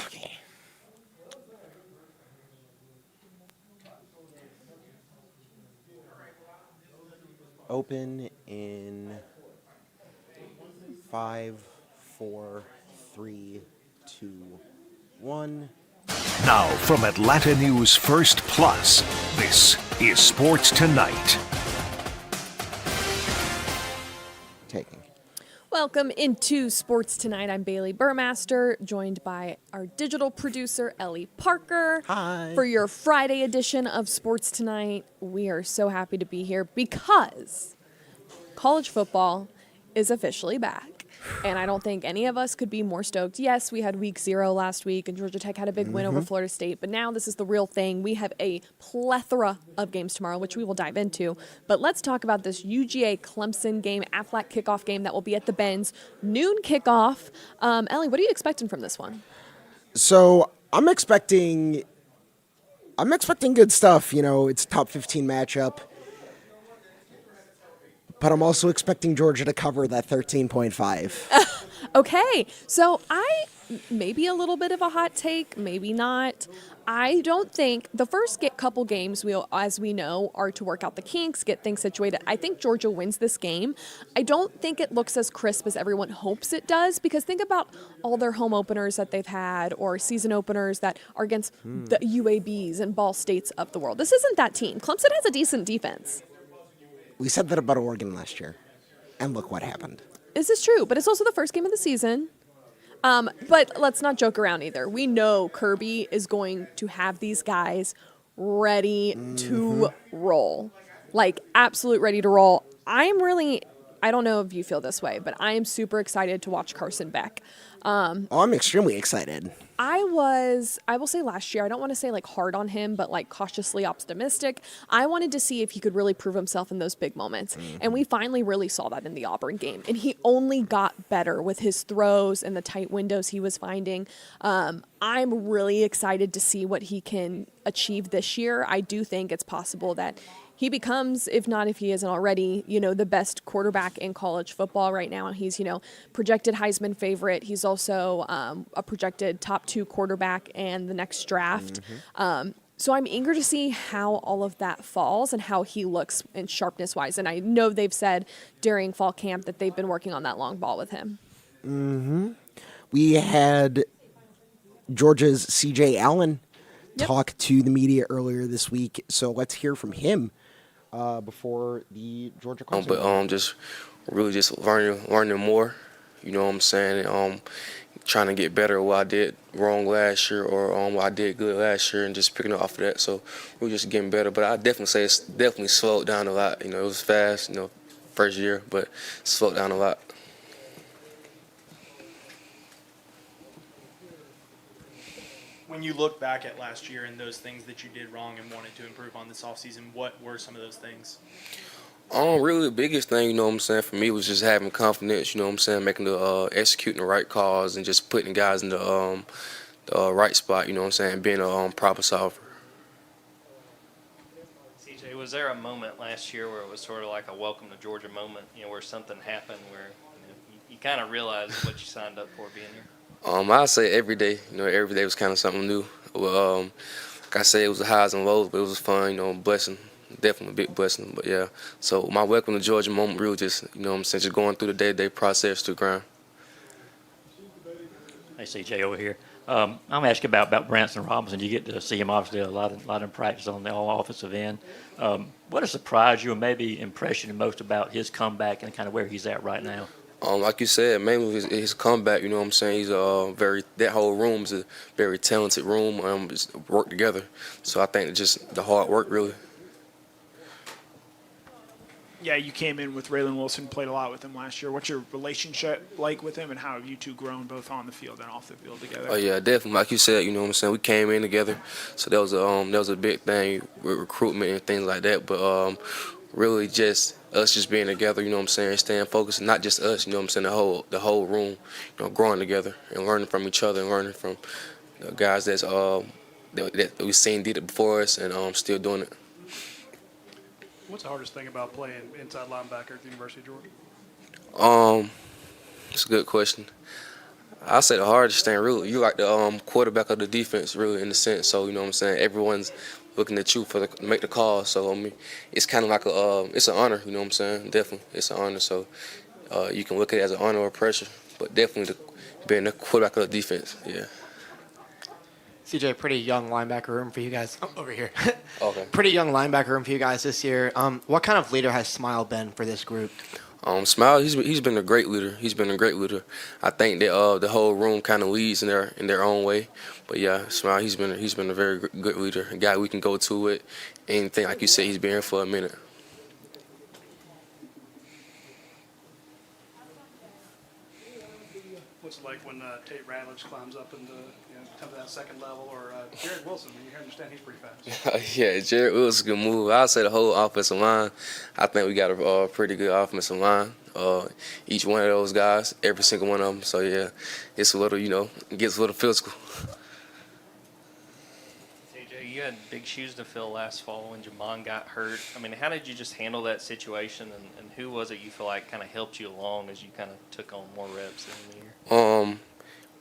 Okay. Open in 5, 4, 3, 2, 1. Now from Atlanta News First Plus, this is Sports Tonight. Taking. Welcome into Sports Tonight. I'm Bailey Burmaster, joined by our digital producer, Ellie Parker. Hi. For your Friday edition of Sports Tonight, we are so happy to be here because college football is officially back. And I don't think any of us could be more stoked. Yes, we had week 0 last week, and Georgia Tech had a big win over Florida State. But now this is the real thing. We have a plethora of games tomorrow, which we will dive into. But let's talk about this UGA Clemson game, Aflac kickoff game that will be at the Benz. Noon kickoff. Ellie, what are you expecting from this one? So I'm expecting good stuff. You know, it's a top 15 matchup. But I'm also expecting Georgia to cover that 13.5. Okay, so maybe a little bit of a hot take, maybe not. I don't think the first couple games, as we know, are to work out the kinks, get things situated. I think Georgia wins this game. I don't think it looks as crisp as everyone hopes it does, because think about all their home openers that they've had or season openers that are against the UABs and Ball States of the world. This isn't that team. Clemson has a decent defense. We said that about Oregon last year, and look what happened. This is true, but it's also the first game of the season. But let's not joke around either. We know Kirby is going to have these guys ready to roll, like absolute ready to roll. I don't know if you feel this way, but I am super excited to watch Carson Beck. I'm extremely excited. I will say last year, I don't want to say like hard on him, but like cautiously optimistic. I wanted to see if he could really prove himself in those big moments. And we finally really saw that in the Auburn game. And he only got better with his throws and the tight windows he was finding. I'm really excited to see what he can achieve this year. I do think it's possible that he becomes, if he isn't already, the best quarterback in college football right now. He's, projected Heisman favorite. He's also a projected top 2 quarterback in the next draft. So I'm eager to see how all of that falls and how he looks in sharpness-wise. And I know they've said during fall camp that they've been working on that long ball with him. We had Georgia's C.J. Allen talk to the media earlier this week. So let's hear from him. Before the Georgia Clemson. But just really just learning more, you know what I'm saying? Trying to get better at what I did wrong last year or what I did good last year and just picking up off of that. So we're just getting better. But I definitely say it's definitely slowed down a lot. It was fast, first year, but slowed down a lot. When you look back at last year and those things that you did wrong and wanted to improve on this offseason, what were some of those things? Really the biggest thing, for me was just having confidence, making executing the right calls and just putting guys in the right spot, being a problem solver. CJ, was there a moment last year where it was sort of like a welcome to Georgia moment, where something happened where you kind of realized what you signed up for being here? I'd say every day. Every day was kind of something new. Well, like I said, it was the highs and lows, but it was fun. Blessing, definitely a big blessing. But yeah, so my welcome to Georgia moment really just, just going through the day-to-day process to grind. Hey, CJ over here. I'm asking about Branson Robinson. You get to see him obviously a lot in practice on the all-offensive end. What has surprised you or maybe impressed you the most about his comeback and kind of where he's at right now? Like you said, mainly his comeback, he's that whole room is a very talented room, just work together. So I think just the hard work really. Yeah, you came in with Raylan Wilson, played a lot with him last year. What's your relationship like with him, and how have you two grown both on the field and off the field together? Oh yeah, definitely. Like you said, we came in together, so that was a big thing with recruitment and things like that. But really just us just being together, staying focused, and not just us, the whole room, growing together and learning from each other and learning from the guys that's that we've seen did it before us, and still doing it. What's the hardest thing about playing inside linebacker at the University of Georgia? It's a good question. I say the hardest thing, really, you like the quarterback of the defense, really, in a sense. So, you know what I'm saying? Everyone's looking at you to make the call. So, I mean, it's kind of like it's an honor, you know what I'm saying? Definitely, it's an honor. So, you can look at it as an honor or pressure, but definitely being the quarterback of the defense, yeah. CJ, pretty young linebacker room for you guys. Oh, over here. Okay. Pretty young linebacker room for you guys this year. What kind of leader has Smile been for this group? Smile, he's been a great leader. He's been a great leader. I think that the whole room kind of leads in their own way. But yeah, Smile, he's been a very good leader, a guy we can go to with anything. Like you said, he's been here for a minute. What's it like when Tate Radledge climbs up into come to that second level, or Jared Wilson? When you understand he's pretty fast. Yeah, Jared Wilson's a good move. I'd say the whole offensive line. I think we got a pretty good offensive line. Each one of those guys, every single one of them. So yeah, it's a little, it gets a little physical. TJ, you had big shoes to fill last fall when Jamon got hurt. I mean, how did you just handle that situation, and who was it you feel like kind of helped you along as you kind of took on more reps in the year?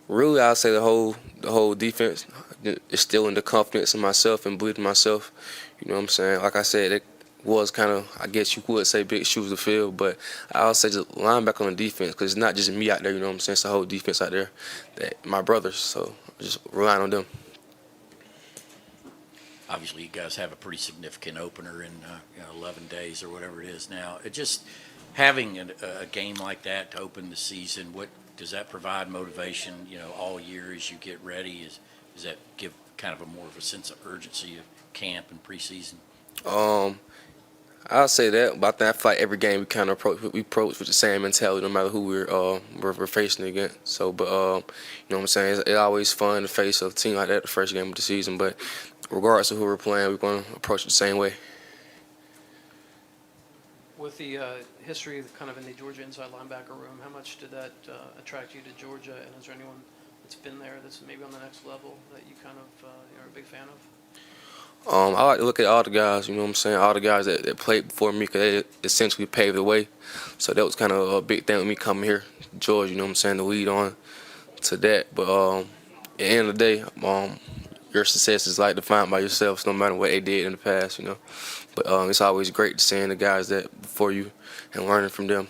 Really, I'd say the whole defense is still in the confidence in myself and believing in myself. You know what I'm saying? Like I said, it was kind of, I guess you would say, big shoes to fill, but I would say just line back on the defense, because it's not just me out there, you know what I'm saying? It's the whole defense out there, my brothers, so just relying on them. Obviously, you guys have a pretty significant opener in 11 days or whatever it is now. It just having a game like that to open the season, what does that provide motivation, all year as you get ready? Does that give kind of a more of a sense of urgency of camp and preseason? I'll say that, but I feel like every game we approach with the same mentality, no matter who we're facing against. So, but you know what I'm saying? It's always fun to face a team like that the first game of the season. But regardless of who we're playing, we're going to approach it the same way. With the history kind of in the Georgia inside linebacker room, how much did that attract you to Georgia? And is there anyone that's been there that's maybe on the next level that you kind of are a big fan of? I like to look at all the guys, you know what I'm saying, all the guys that played before me, because they essentially paved the way. So that was kind of a big thing with me coming here to Georgia, you know what I'm saying, to lead on to that. But at the end of the day, your success is like defined by yourself, no matter what they did in the past, But it's always great seeing the guys that before you and learning from them.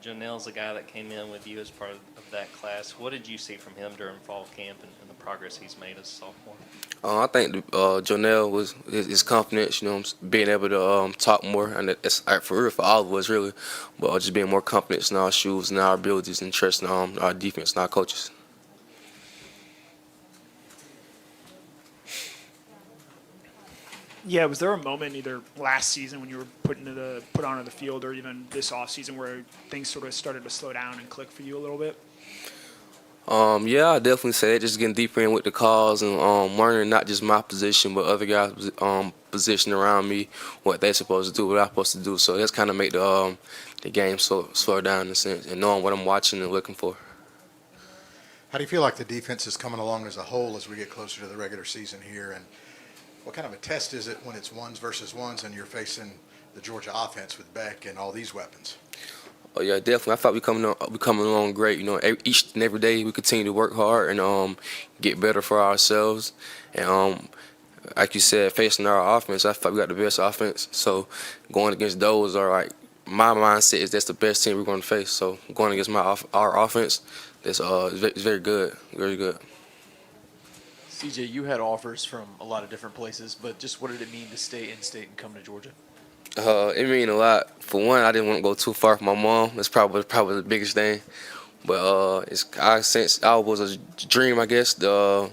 Janelle's the guy that came in with you as part of that class. What did you see from him during fall camp and the progress he's made as a sophomore? I think Janelle was his confidence, being able to talk more, and it's for real for all of us really, but just being more confident in our shoes and our abilities and trusting our defense and our coaches. Yeah, was there a moment either last season when you were put onto the field, or even this off season, where things sort of started to slow down and click for you a little bit? Yeah, I definitely say it. Just getting deeper in with the calls and learning not just my position, but other guys' position around me, what they're supposed to do, what I'm supposed to do. So that's kind of make the game slow down in a sense, and knowing what I'm watching and looking for. How do you feel like the defense is coming along as a whole as we get closer to the regular season here? And what kind of a test is it when it's ones versus ones and you're facing the Georgia offense with Beck and all these weapons? Oh yeah, definitely. I thought we coming along great. Each and every day we continue to work hard and get better for ourselves. And like you said, facing our offense, I thought we got the best offense. So going against those are like, my mindset is that's the best team we're going to face. So going against our offense, it's very good, very good. CJ, you had offers from a lot of different places, but just what did it mean to stay in state and come to Georgia? It mean a lot. For one, I didn't want to go too far from my mom. That's probably the biggest thing. But since I was a dream, I guess, to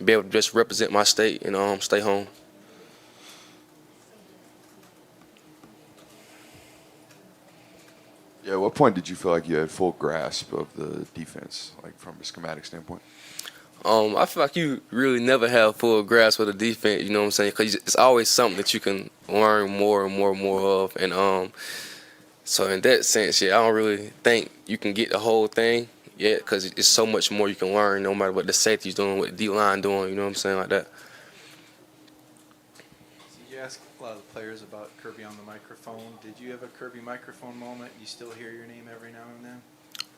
be able to just represent my state and stay home. Yeah, at what point did you feel like you had full grasp of the defense, like from a schematic standpoint? I feel like you really never have full grasp of the defense, you know what I'm saying? Because it's always something that you can learn more and more and more of. And so in that sense, yeah, I don't really think you can get the whole thing yet because it's so much more you can learn no matter what the safety's doing, what the D-line doing, you know what I'm saying, like that. So you asked a lot of the players about Kirby on the microphone. Did you have a Kirby microphone moment? You still hear your name every now and then?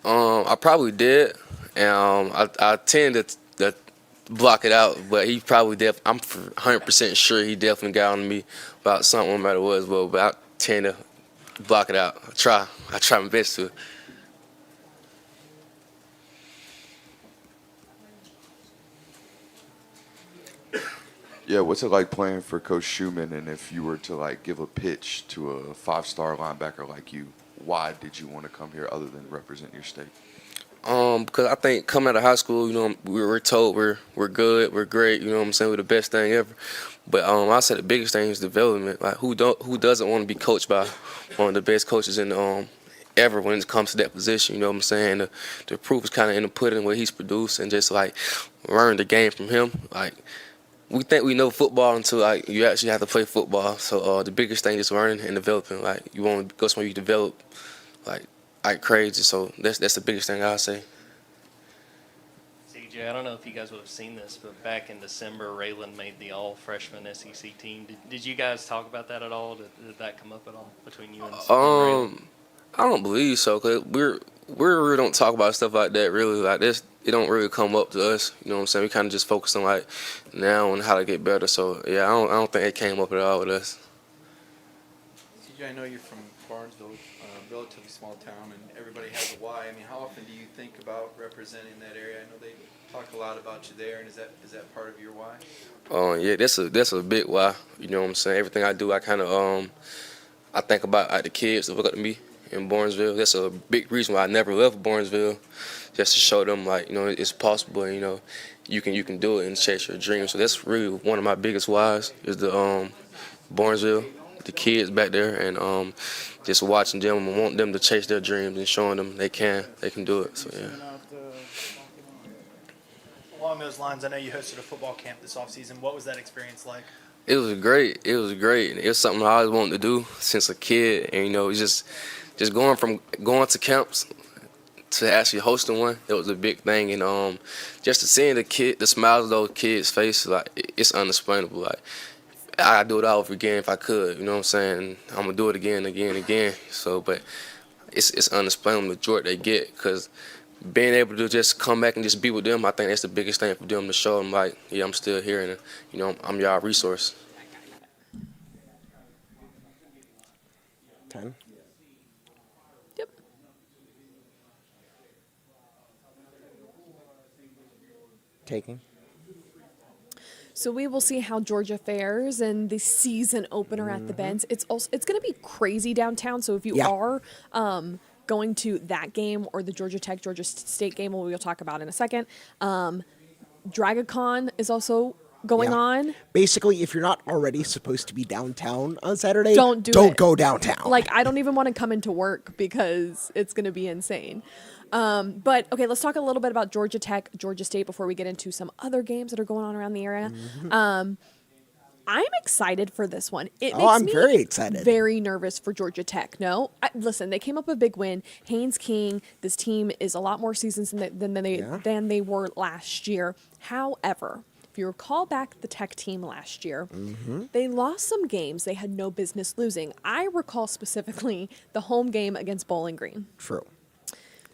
I probably did, and I tend to block it out, but he probably I'm 100% sure he definitely got on me about something, no matter what as well, but I tend to block it out. I try my best to. Yeah, what's it like playing for Coach Schumann? And if you were to like give a pitch to a 5-star linebacker like you, why did you want to come here other than represent your state? Because I think coming out of high school, you know, we're told we're good, we're great, you know what I'm saying, we're the best thing ever. But I said the biggest thing is development. Like who doesn't want to be coached by one of the best coaches in ever when it comes to that position, you know what I'm saying? The proof is kind of in the pudding, what he's produced, and just like learn the game from him. Like we think we know football until like you actually have to play football. So the biggest thing is learning and developing. Like you want to go somewhere you develop like crazy. So that's the biggest thing I say. CJ, I don't know if you guys would have seen this, but back in December, Raylan made the all-freshman SEC team. Did you guys talk about that at all? Did that come up at all between you and Raylan? I don't believe so, cause we really don't talk about stuff like that. Really, like this, it don't really come up to us. You know what I'm saying? We kind of just focus on like now and how to get better. So yeah, I don't think it came up at all with us. CJ, I know you're from Barnesville, a relatively small town, and everybody has a why. I mean, how often do you think about representing that area? I know they talk a lot about you there, and is that part of your why? Yeah, that's a big why. You know what I'm saying? Everything I do, I kind of I think about like the kids that look up to me in Barnesville. That's a big reason why I never left Barnesville, just to show them like, you know, it's possible, and, you know, you can do it and chase your dreams. So that's really one of my biggest whys is the Barnesville, the kids back there, and just watching them and want them to chase their dreams and showing them they can do it. So yeah. Along those lines, I know you hosted a football camp this offseason. What was that experience like? It was great. It was great. It was something I always wanted to do since a kid, and you know, it's just going to camps to actually hosting one. It was a big thing, and just to seeing the smiles of those kids' faces, like it's unexplainable. Like I'd do it all over again if I could. You know what I'm saying? I'm gonna do it again, again. So, but it's unexplainable the joy they get, because being able to just come back and just be with them, I think that's the biggest thing for them, to show them like, yeah, I'm still here, and you know, I'm y'all resource. 10. Yep. Taking. So we will see how Georgia fares in the season opener at the Benz. It's going to be crazy downtown. So if you are going to that game or the Georgia Tech Georgia State game, we'll talk about in a second. DragaCon is also going on. Basically, if you're not already supposed to be downtown on Saturday, don't go downtown. Like, I don't even want to come into work because it's going to be insane. But okay, let's talk a little bit about Georgia Tech, Georgia State before we get into some other games that are going on around the area. I'm excited for this one. I'm very excited. Very nervous for Georgia Tech. No, listen, they came up a big win. Haynes King. This team is a lot more seasons than they were last year. However, if you recall back the Tech team last year, they lost some games they had no business losing. I recall specifically the home game against Bowling Green. True.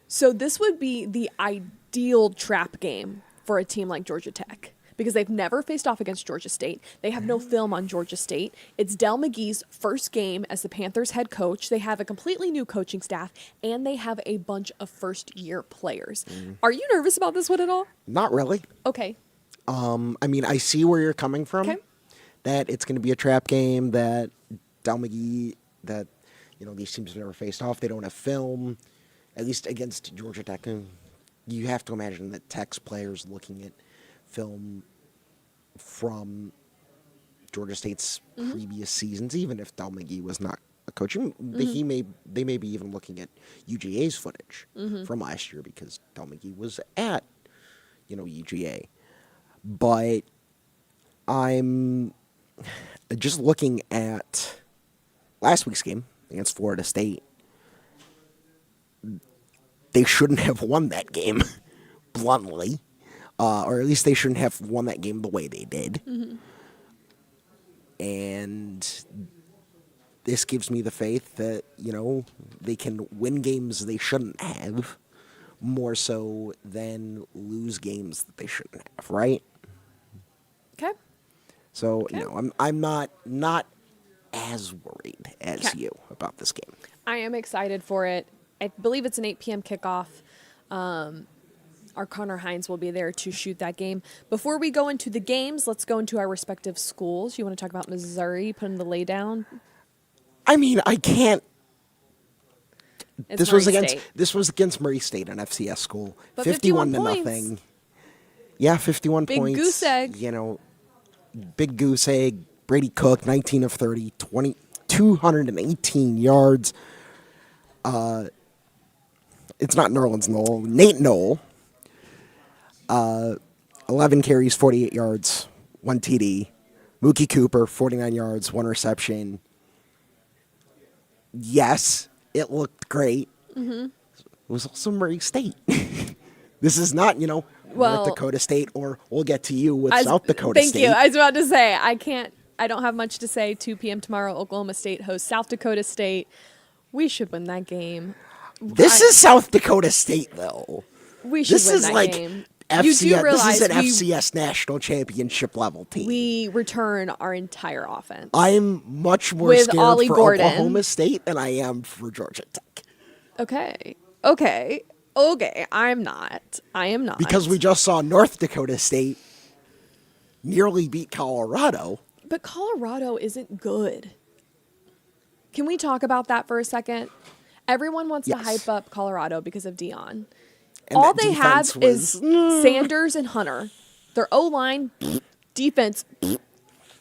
So this would be the ideal trap game for a team like Georgia Tech, because they've never faced off against Georgia State. They have no film on Georgia State. It's Del McGee's first game as the Panthers head coach. They have a completely new coaching staff, and they have a bunch of first-year players. Are you nervous about this one at all? Not really. Okay. I mean, I see where you're coming from. Okay. That it's going to be a trap game, that Del McGee, that, you know, these teams have never faced off. They don't have film, at least against Georgia Tech. And you have to imagine that Tech's players looking at film from Georgia State's previous seasons, even if Del McGee was not a coach, they may be even looking at UGA's footage from last year, because Del McGee was at, you know, UGA. But I'm just looking at last week's game against Florida State. they shouldn't have won that game, bluntly. Or at least they shouldn't have won that game the way they did. Mm-hmm. And this gives me the faith that, they can win games they shouldn't have more so than lose games that they shouldn't have, right? Okay. So, I'm not as worried as you about this game. I am excited for it. I believe it's an 8 p.m. kickoff. Our Connor Hines will be there to shoot that game. Before we go into the games, let's go into our respective schools. You want to talk about Missouri, putting the lay down? I mean, I can't. It's This was Murray against State. Murray State, an FCS school. But 51 to 51 nothing. Yeah, 51 Big points. goose egg. Big goose egg. Brady Cook, 19 of 30, 218 yards. It's not Nerlens Noel. Nate Noel. 11 carries, 48 yards, 1 TD. Mookie Cooper, 49 yards, 1 reception. Yes, it looked great. Mm-hmm. It was also Murray State. This is not, Well- North Dakota State, or we'll get to you with South Dakota Thank State. you. I was about to say, I don't have much to say. 2 p.m. tomorrow, Oklahoma State hosts South Dakota State. We should win that game. This is South Dakota State, though. We should This win is that like game. FCS. You do realize this is an we- FCS national championship level team. We return our entire offense. I'm much more With scared Ollie for Gordon. Oklahoma State than I am for Georgia Tech. Okay. I'm not. I am not. Because we just saw North Dakota State nearly beat Colorado. But Colorado isn't good. Can we talk about that for a second? Everyone wants to Yes. hype up Colorado because of Dion. And All that they have defense is was- Sanders and Hunter. Their O-line, defense,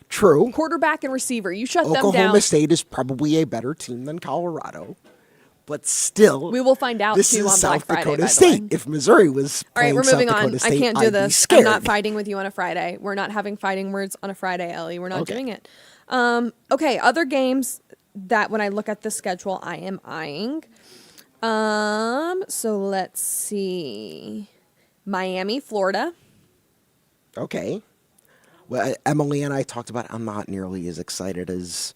True. quarterback and receiver. You shut them Oklahoma down. State is probably a better team than Colorado. But still, We will find out, this too, is on South Black Friday, Dakota by the State. way. If Missouri was All right, playing we're South moving Dakota on. State, I can't do I'd be this. scared. I'm not fighting with you on a Friday. We're not having fighting words on a Friday, Ellie. We're not Okay. doing it. Okay, other games that when I look at the schedule, I am eyeing. So let's see. Miami, Florida. Okay. Well, Emily and I talked about I'm not nearly as excited as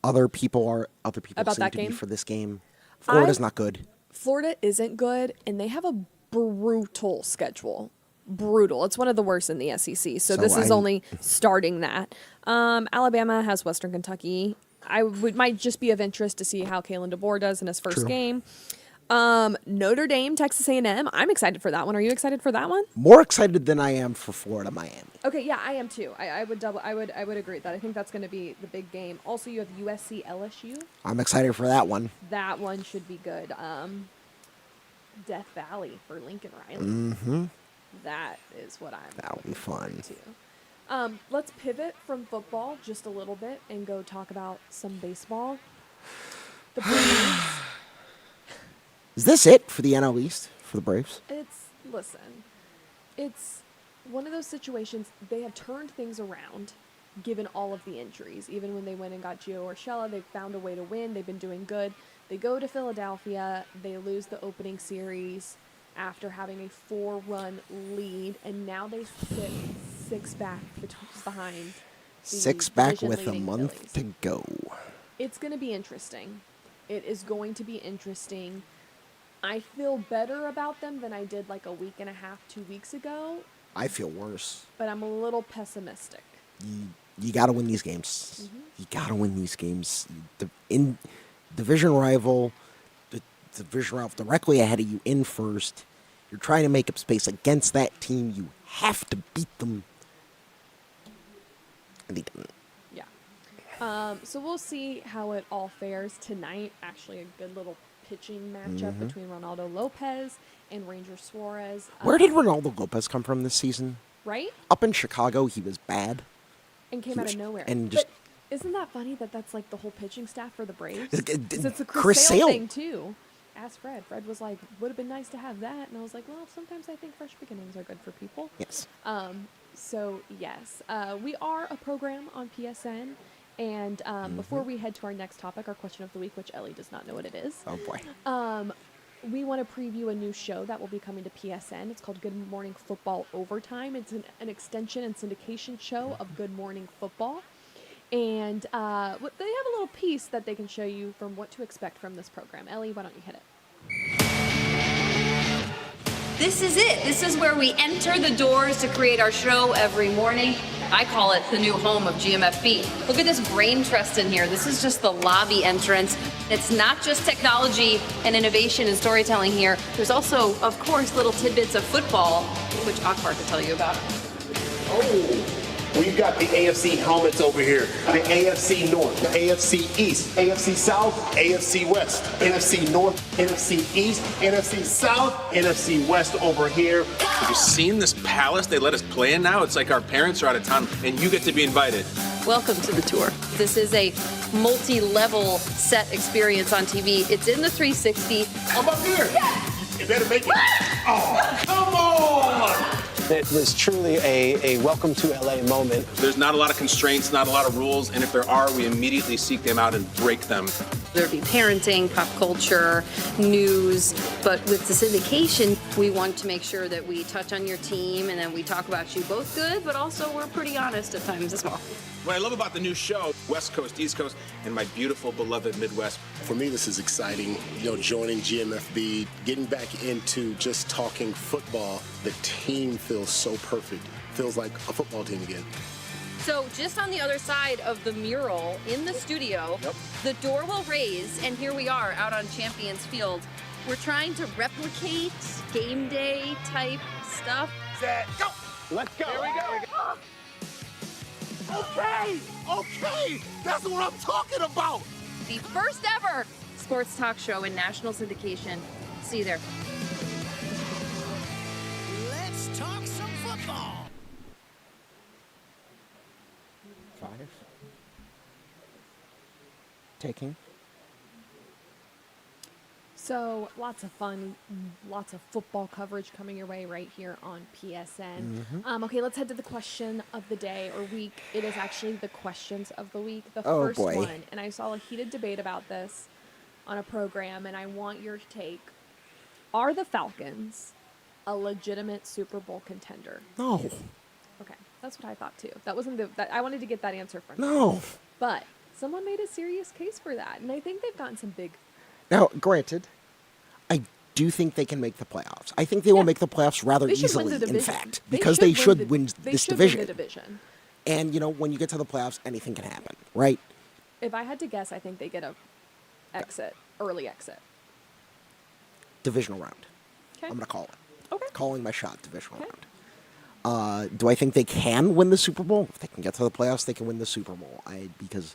other people are. Other people About seem that to be game? for this game. Florida's not good. Florida isn't good, and they have a brutal schedule. Brutal. It's one of the worst in the SEC. So this is only starting that. Alabama has Western Kentucky. Might just be of interest to see how Kalen DeBoer does in his first True. game. Notre Dame, Texas A&M. I'm excited for that one. Are you excited for that one? More excited than I am for Florida, Miami. Okay, yeah, I am too. I would agree with that. I think that's going to be the big game. Also, you have USC LSU. I'm excited for that one. That one should be good. Death Valley for Lincoln Riley. Mm-hmm. That is what I'm. That'll be fun. To. Let's pivot from football just a little bit and go talk about some baseball. The Braves. Is this it for the NL East for the Braves? It's one of those situations. They have turned things around, given all of the injuries. Even when they went and got Gio Urshela, they found a way to win. They've been doing good. They go to Philadelphia. They lose the opening series after having a 4-run lead, and now they sit 6 back behind. The 6 back with a division-leading month Phillies. to go. It's going to be interesting. It is going to be interesting. I feel better about them than I did like a week and a half, 2 weeks ago, I feel worse. but I'm a little pessimistic. You got to win these games. Mm-hmm. You got to win these games. The division rival directly ahead of you in first. You're trying to make up space against that team. You have to beat them. And they didn't. Yeah. So we'll see how it all fares tonight. Actually, a good little pitching matchup Mhm. between Ronaldo Lopez and Ranger Suarez. Where did Ronaldo Lopez come from this season? Right? Up in Chicago, he was bad. And came He out was- of nowhere. and just- but isn't that funny that that's like the whole pitching staff for the Braves? D- 'Cause it's a Chris Chris Sale Sale. thing too. Ask Fred. Fred was like, would have been nice to have that. And I was like, well, sometimes I think fresh beginnings are good for people. Yes. So, yes, we are a program on PSN. And before we head to our next topic, our question of the week, which Ellie does not know what it is. Oh, boy. we want to preview a new show that will be coming to PSN. It's called Good Morning Football Overtime. It's an extension and syndication show of Good Morning Football. And they have a little piece that they can show you from what to expect from this program. Ellie, why don't you hit it? This is it. This is where we enter the doors to create our show every morning. I call it the new home of GMFB. Look at this brain trust in here. This is just the lobby entrance. It's not just technology and innovation and storytelling here. There's also, of course, little tidbits of football, which Akbar could tell you about. Oh, we've got the AFC helmets over here. The AFC North, the AFC East, AFC South, AFC West, NFC North, NFC East, NFC South, NFC West over here. You've seen this palace they let us play in now? It's like our parents are out of town and you get to be invited. Welcome to the tour. This is a multi-level set experience on TV. It's in the 360. I'm up here. You better make it. Oh, come on! It was truly a welcome to LA moment. There's not a lot of constraints, not a lot of rules, and if there are, we immediately seek them out and break them. There'd be parenting, pop culture, news, but with the syndication, we want to make sure that we touch on your team and then we talk about you both good, but also we're pretty honest at times as well. What I love about the new show, West Coast, East Coast, and my beautiful, beloved Midwest. For me, this is exciting, joining GMFB, getting back into just talking football. The team feels so perfect. Feels like a football team again. So just on the other side of the mural in the studio, the door will raise, and here we are out on Champions Field. We're trying to replicate game day type stuff. Set, go! Let's go. Here we go. Okay, that's what I'm talking about. The first ever sports talk show in national syndication. See you there. Let's talk some football. 5. Taking. So lots of fun, lots of football coverage coming your way right here on PSN. Okay, let's head to the question of the day or week. It is actually the questions of the week, the Oh, first boy. one. And I saw a heated debate about this on a program, and I want your take. Are the Falcons a legitimate Super Bowl contender? No. Okay, that's what I thought too. That wasn't I wanted to get that answer from you. No. But someone made a serious case for that, and I think they've gotten some big. Now, granted, I do think they can make the playoffs. I think they will make the playoffs rather They should win easily, the in division. fact, They because should they win should the- win they this should win division. the division. And, when you get to the playoffs, anything can happen, right? If I had to guess, I think they get a early exit. Divisional round. Okay. I'm going to call it. Okay. Calling my shot, divisional round. Do I think they can win the Super Bowl? If they can get to the playoffs, they can win the Super Bowl. Because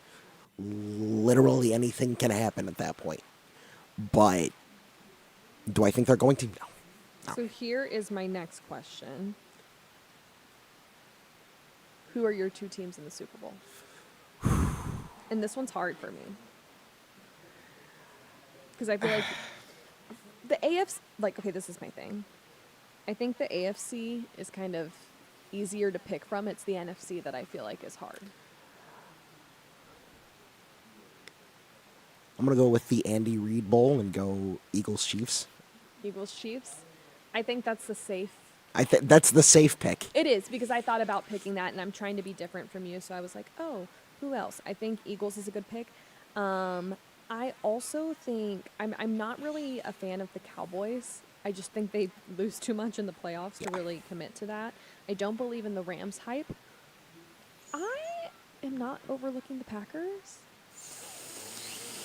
literally anything can happen at that point. But do I think they're going to? No. So here is my next question. Who are your two teams in the Super Bowl? And this one's hard for me. Because I feel like the AFC, okay, this is my thing. I think the AFC is kind of easier to pick from. It's the NFC that I feel like is hard. I'm going to go with the Andy Reid Bowl and go Eagles-Chiefs. Eagles-Chiefs. I think that's the safe. That's the safe pick. It is, because I thought about picking that, and I'm trying to be different from you, so I was like, oh, who else? I think Eagles is a good pick. I also think I'm not really a fan of the Cowboys. I just think they lose too much in the playoffs to really commit to that. I don't believe in the Rams hype. I am not overlooking the Packers.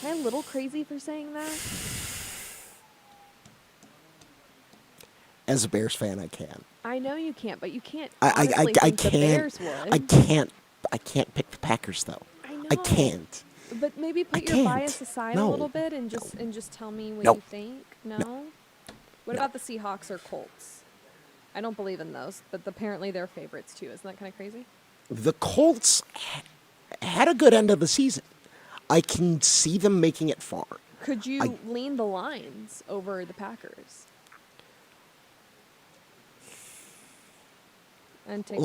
Am I a little crazy for saying that? As a Bears fan, I can. I know you can't, but you can't. I honestly think the can't. Bears would. I can't pick the Packers though. I can't. But maybe put your can't. bias aside a No. little bit and just tell me what Nope. you think. No. What about the Seahawks or Colts? I don't believe in those, but apparently they're favorites too. Isn't that kind of crazy? The Colts had a good end of the season. I can see them making it far. Could you lean the Lions over the Packers? And take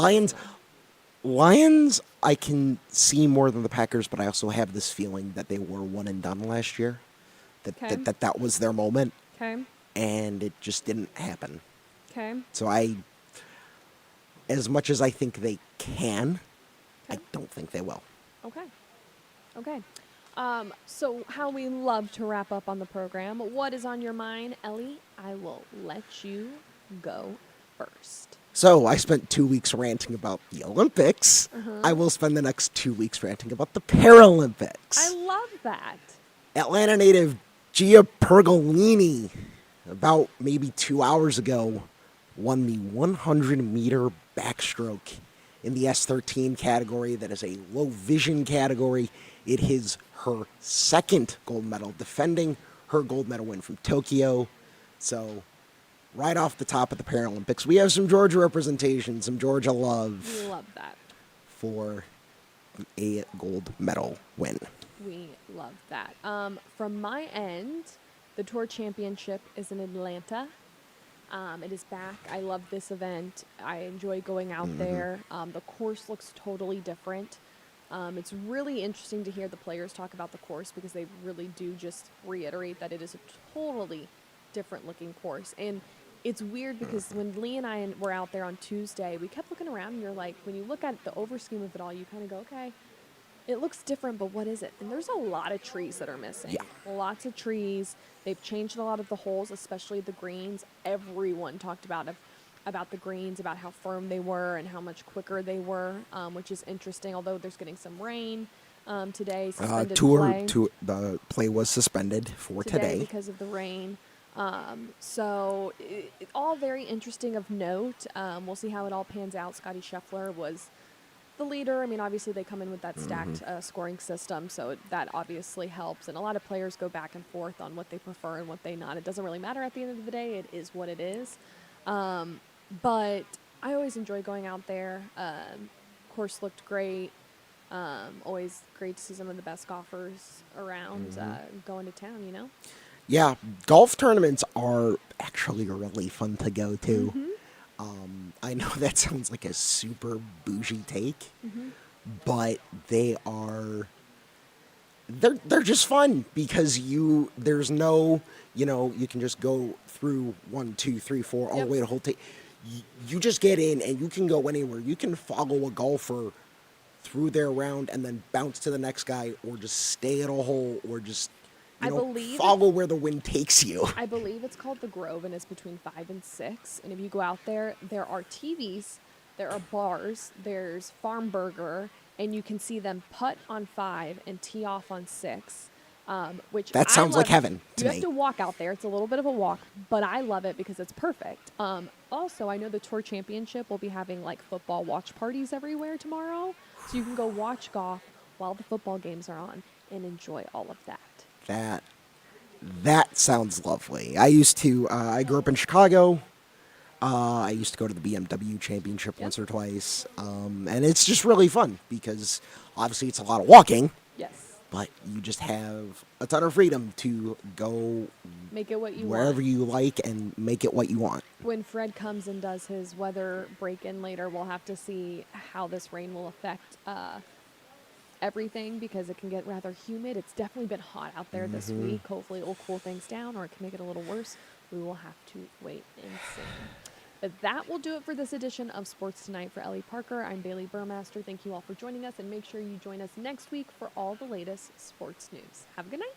Lions, I can see more than the Packers, but I also have this feeling that they were one and done last year. Okay. That was their moment. Okay. and it just didn't happen. Okay. So as much as I think they can, I don't think they will. Okay. Okay. So how we love to wrap up on the program. What is on your mind, Ellie? I will let you go first. So I spent 2 weeks ranting about the Olympics. Uh-huh. I will spend the next 2 weeks ranting about the Paralympics. I love that. Atlanta native Gia Pergolini, about maybe 2 hours ago, won the 100-meter backstroke in the S13 category. That is a low vision category. It is her second gold medal, defending her gold medal win from Tokyo. So right off the top of the Paralympics, we have some Georgia representation, some Georgia love. We love that. For a gold medal win. We love that. From my end, the Tour Championship is in Atlanta. It is back. I love this event. I enjoy going out there. The course looks totally different. It's really interesting to hear the players talk about the course because they really do just reiterate that it is a totally different looking course. And it's weird because when Lee and I were out there on Tuesday, we kept looking around and you're like, when you look at the over scheme of it all, you kind of go, okay, it looks different, but what is it? And there's a lot of trees that are missing. Yeah. Lots of trees. They've changed a lot of the holes, especially the greens. Everyone talked about the greens, about how firm they were and how much quicker they were, which is interesting, although there's getting some rain today. Suspended play. The play was suspended for today. Because of the rain. So all very interesting of note. We'll see how it all pans out. Scotty Scheffler was the leader. I mean, obviously they come in with that stacked scoring system, so that obviously helps. And a lot of players go back and forth on what they prefer and what they not. It doesn't really matter at the end of the day. It is what it is. But I always enjoy going out there. Course looked great. Always great to see some of the best golfers around going to town, you know? Yeah, golf tournaments are actually really fun to go to. I know that sounds like a super bougie take, but they're just fun because there's no, you can just go through 1, 2, 3, 4 all the way to whole take. You just get in and you can go anywhere. You can follow a golfer through their round and then bounce to the next guy, or just stay at a hole, or just follow where the wind takes you. I believe it's called the Grove, and it's between 5 and 6. And if you go out there, there are TVs, there are bars, there's Farm Burger, and you can see them putt on 5 and tee off on 6. Which that sounds like heaven to me. You have to walk out there. It's a little bit of a walk, but I love it because it's perfect. Also, I know the Tour Championship will be having like football watch parties everywhere tomorrow, so you can go watch golf while the football games are on and enjoy all of that. That sounds lovely. I grew up in Chicago. I used to go to the BMW Championship once or twice. And it's just really fun because obviously it's a lot of walking. Yes. But you just have a ton of freedom to go make it what you wherever want. you like and make it what you want. When Fred comes and does his weather break-in later, we'll have to see how this rain will affect everything because it can get rather humid. It's definitely been hot out there this week. Hopefully it will cool things down, or it can make it a little worse. We will have to wait and see. But that will do it for this edition of Sports Tonight. For Ellie Parker, I'm Bailey Burmaster. Thank you all for joining us, and make sure you join us next week for all the latest sports news. Have a good night.